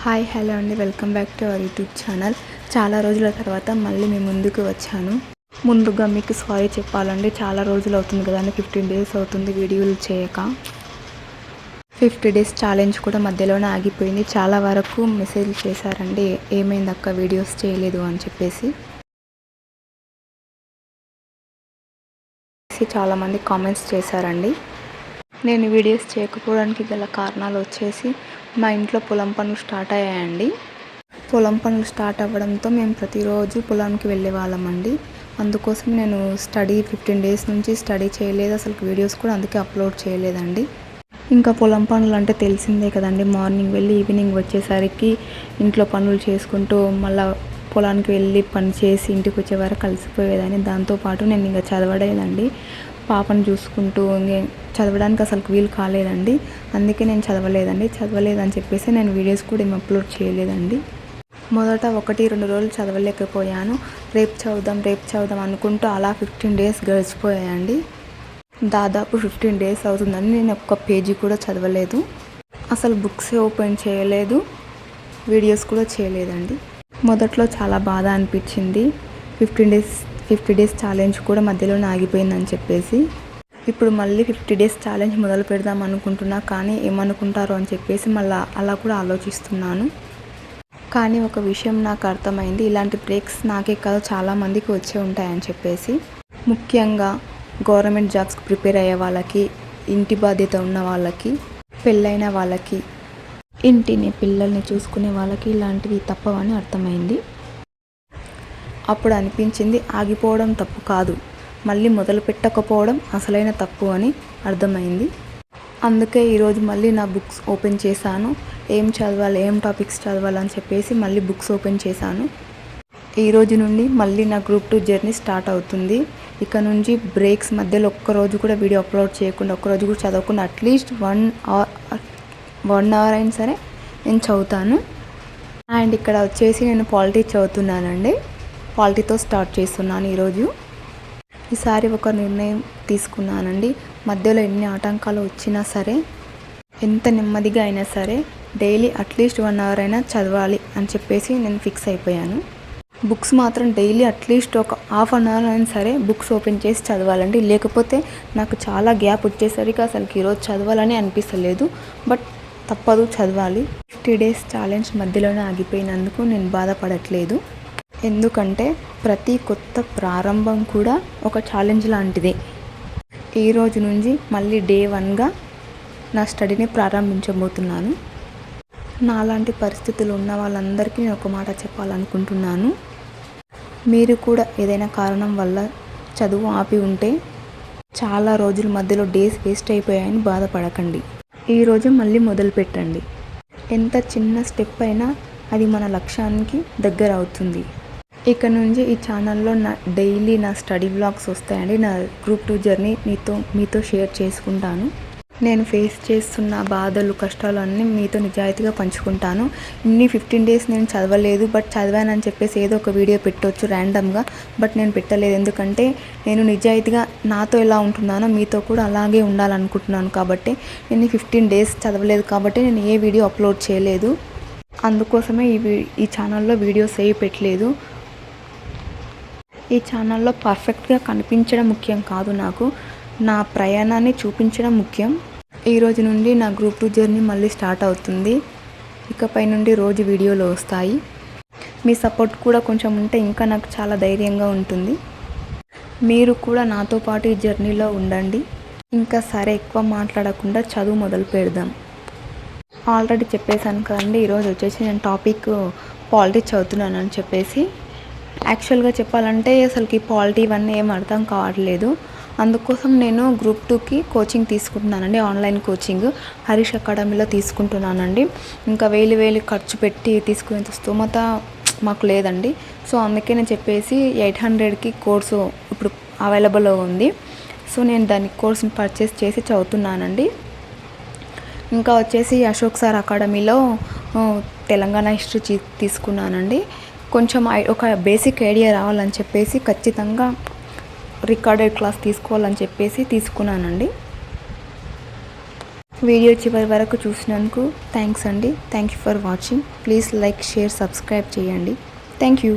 Hi hello అండి, welcome back to our YouTube channel. చాలా రోజుల తర్వాత మళ్ళీ మీ ముందుకు వచ్చాను. ముందుగా మీకు సారీ చెప్పాలండి, చాలా రోజులు అవుతుంది కదండి, 15 డేస్ అవుతుంది వీడియోలు చేయక. 50 డేస్ ఛాలెంజ్ కూడా మధ్యలోనే ఆగిపోయింది. చాలా వరకు మెసేజ్ చేశారండి, ఏమైంది అక్క వీడియోస్ చేయలేదు అని చెప్పేసి. చాలామంది కామెంట్స్ చేశారండి. నేను వీడియోస్ చేయకపోవడానికి గల కారణాలు వచ్చేసి మా ఇంట్లో పొలం పనులు స్టార్ట్ అయ్యాయండి. పొలం పనులు స్టార్ట్ అవ్వడంతో మేము ప్రతిరోజు పొలానికి వెళ్ళే వాళ్ళమండి. అందుకోసం నేను 15 డేస్ నుంచి స్టడీ చేయలేదు, అసలు వీడియోస్ కూడా అందుకే అప్లోడ్ చేయలేదండి. ఇంకా పొలం పనులు అంటే తెలిసిందే కదండి, మార్నింగ్ వెళ్ళి ఈవినింగ్ వచ్చేసరికి ఇంట్లో పనులు చేసుకుంటూ మళ్ళీ పొలానికి వెళ్ళి పని చేసి ఇంటికి వచ్చే వరకు కలిసిపోయేదాన్ని. దాంతోపాటు నేను ఇంకా చదవలేదండి, పాపను చూసుకుంటూ చదవడానికి అసలు వీలు కాలేదండి. అందుకే నేను చదవలేదని చెప్పేసి నేను వీడియోస్ కూడా ఏమి అప్లోడ్ చేయలేదండి. మొదట 1-2 రోజులు చదవలేకపోయాను. రేపు చదువుదాం అనుకుంటూ అలా 15 డేస్ గడిచిపోయాయండి. దాదాపు 15 డేస్ అవుతుందండి నేను ఒక్క పేజీ కూడా చదవలేదు, అసలు బుక్స్ ఓపెన్ చేయలేదు, వీడియోస్ కూడా చేయలేదండి. మొదట్లో చాలా బాధ అనిపించింది, 50 డేస్ ఛాలెంజ్ కూడా మధ్యలోనే ఆగిపోయిందని చెప్పేసి. ఇప్పుడు మళ్ళీ 50 డేస్ ఛాలెంజ్ మొదలు పెడదాం అనుకుంటున్నా, కానీ ఏమనుకుంటారో అని చెప్పేసి మళ్ళీ అలా కూడా ఆలోచిస్తున్నాను. కానీ ఒక విషయం నాకు అర్థమైంది, ఇలాంటి బ్రేక్స్ నాకే కాదు చాలామందికి వచ్చే ఉంటాయని చెప్పేసి. ముఖ్యంగా గవర్నమెంట్ జాబ్స్కి ప్రిపేర్ అయ్యే వాళ్ళకి, ఇంటి బాధ్యత ఉన్న వాళ్ళకి, పెళ్ళైన వాళ్ళకి, ఇంటిని పిల్లల్ని చూసుకునే వాళ్ళకి ఇలాంటివి తప్పవని అర్థమైంది. అప్పుడు అనిపించింది, ఆగిపోవడం తప్పు కాదు, మళ్ళీ మొదలు పెట్టకపోవడం అసలైన తప్పు అని అర్థమైంది. అందుకే ఈరోజు మళ్ళీ నా బుక్స్ ఓపెన్ చేశాను. ఏం చదవాలి, ఏం టాపిక్స్ చదవాలి అని చెప్పేసి మళ్ళీ బుక్స్ ఓపెన్ చేశాను. ఈ రోజు నుండి మళ్ళీ నా గ్రూప్ 2 జర్నీ స్టార్ట్ అవుతుంది. ఇక నుంచి బ్రేక్స్ మధ్యలో ఒక్కరోజు కూడా వీడియో అప్లోడ్ చేయకుండా, ఒక్కరోజు కూడా చదవకుండా అట్లీస్ట్ 1 అవర్ అయినా సరే నేను చదువుతాను. అండ్ ఇక్కడ వచ్చేసి నేను పాలిటీ చదువుతున్నానండి, పాలిటీతో స్టార్ట్ చేస్తున్నాను ఈరోజు. ఈసారి ఒక నిర్ణయం తీసుకున్నానండి, మధ్యలో ఎన్ని ఆటంకాలు వచ్చినా సరే, ఎంత నెమ్మదిగా అయినా సరే డైలీ అట్లీస్ట్ 1 అవర్ అయినా చదవాలి అని చెప్పేసి నేను ఫిక్స్ అయిపోయాను. బుక్స్ మాత్రం డైలీ అట్లీస్ట్ ఒక ½ అన్ అవర్ అయినా సరే బుక్స్ ఓపెన్ చేసి చదవాలండి. లేకపోతే నాకు చాలా గ్యాప్ వచ్చేసరికి అసలు ఈరోజు చదవాలని అనిపిస్తలేదు, బట్ తప్పదు, చదవాలి. 50 డేస్ ఛాలెంజ్ మధ్యలోనే ఆగిపోయినందుకు నేను బాధపడట్లేదు, ఎందుకంటే ప్రతి కొత్త ప్రారంభం కూడా ఒక ఛాలెంజ్ లాంటిదే. ఈ రోజు నుంచి మళ్ళీ డే 1గా నా స్టడీని ప్రారంభించబోతున్నాను. నాలాంటి పరిస్థితులు ఉన్న వాళ్ళందరికీ నేను ఒక మాట చెప్పాలనుకుంటున్నాను, మీరు కూడా ఏదైనా కారణం వల్ల చదువు ఆపి ఉంటే, చాలా రోజుల మధ్యలో డేస్ వేస్ట్ అయిపోయాయని బాధపడకండి. ఈరోజు మళ్ళీ మొదలు పెట్టండి. ఎంత చిన్న స్టెప్ అయినా అది మన లక్ష్యానికి దగ్గర అవుతుంది. ఇక నుంచి ఈ ఛానల్లో డైలీ నా స్టడీ వ్లాగ్స్ వస్తాయండి. నా గ్రూప్ 2 జర్నీ మీతో షేర్ చేసుకుంటాను. నేను ఫేస్ చేస్తున్న బాధలు, కష్టాలు అన్నీ మీతో నిజాయితీగా పంచుకుంటాను. ఇన్ని 15 డేస్ నేను చదవలేదు, బట్ చదివానని చెప్పేసి ఏదో ఒక వీడియో పెట్టవచ్చు ర్యాండమ్గా, బట్ నేను పెట్టలేదు. ఎందుకంటే నేను నిజాయితీగా నాతో ఎలా ఉంటున్నానో మీతో కూడా అలాగే ఉండాలనుకుంటున్నాను. కాబట్టి నేను 15 డేస్ చదవలేదు కాబట్టి నేను ఏ వీడియో అప్లోడ్ చేయలేదు. అందుకోసమే ఈ ఛానల్లో వీడియోస్ ఏవి పెట్టలేదు. ఈ ఛానల్లో పర్ఫెక్ట్గా కనిపించడం ముఖ్యం కాదు, నాకు నా ప్రయాణాన్ని చూపించడం ముఖ్యం. ఈ రోజు నుండి నా గ్రూప్ 2 జర్నీ మళ్ళీ స్టార్ట్ అవుతుంది. ఇకపై నుండి రోజు వీడియోలు వస్తాయి. మీ సపోర్ట్ కూడా కొంచెం ఉంటే ఇంకా నాకు చాలా ధైర్యంగా ఉంటుంది. మీరు కూడా నాతో పాటు ఈ జర్నీలో ఉండండి. ఇంకా సరే, ఎక్కువ మాట్లాడకుండా చదువు మొదలు పెడదాం. ఆల్రెడీ చెప్పేశాను కదండి, ఈరోజు వచ్చేసి నేను టాపిక్ పాలిటీ చదువుతున్నాను అని చెప్పేసి. యాక్చువల్గా చెప్పాలంటే అసలుకి పాలిటీ ఇవన్నీ ఏం అర్థం కావట్లేదు. అందుకోసం నేను గ్రూప్ 2కి కోచింగ్ తీసుకుంటున్నానండి, ఆన్లైన్ కోచింగ్ హరీష్ అకాడమీలో తీసుకుంటున్నానండి. ఇంకా వేలు ఖర్చు పెట్టి తీసుకునేంత స్తోమత మాకు లేదండి. సో అందుకే నేను చెప్పేసి 800కి కోర్సు ఇప్పుడు అవైలబుల్లో ఉంది. సో నేను దాని కోర్సుని పర్చేస్ చేసి చదువుతున్నానండి. ఇంకా వచ్చేసి అశోక్ సార్ అకాడమీలో తెలంగాణ హిస్టరీ తీసుకున్నానండి. కొంచెం ఒక బేసిక్ ఐడియా రావాలని చెప్పేసి ఖచ్చితంగా రికార్డెడ్ క్లాస్ తీసుకోవాలని చెప్పేసి తీసుకున్నానండి. వీడియో చివరి వరకు చూసినందుకు థ్యాంక్స్ అండి. Thank you for watching. Please like, share, subscribe చేయండి. Thank you.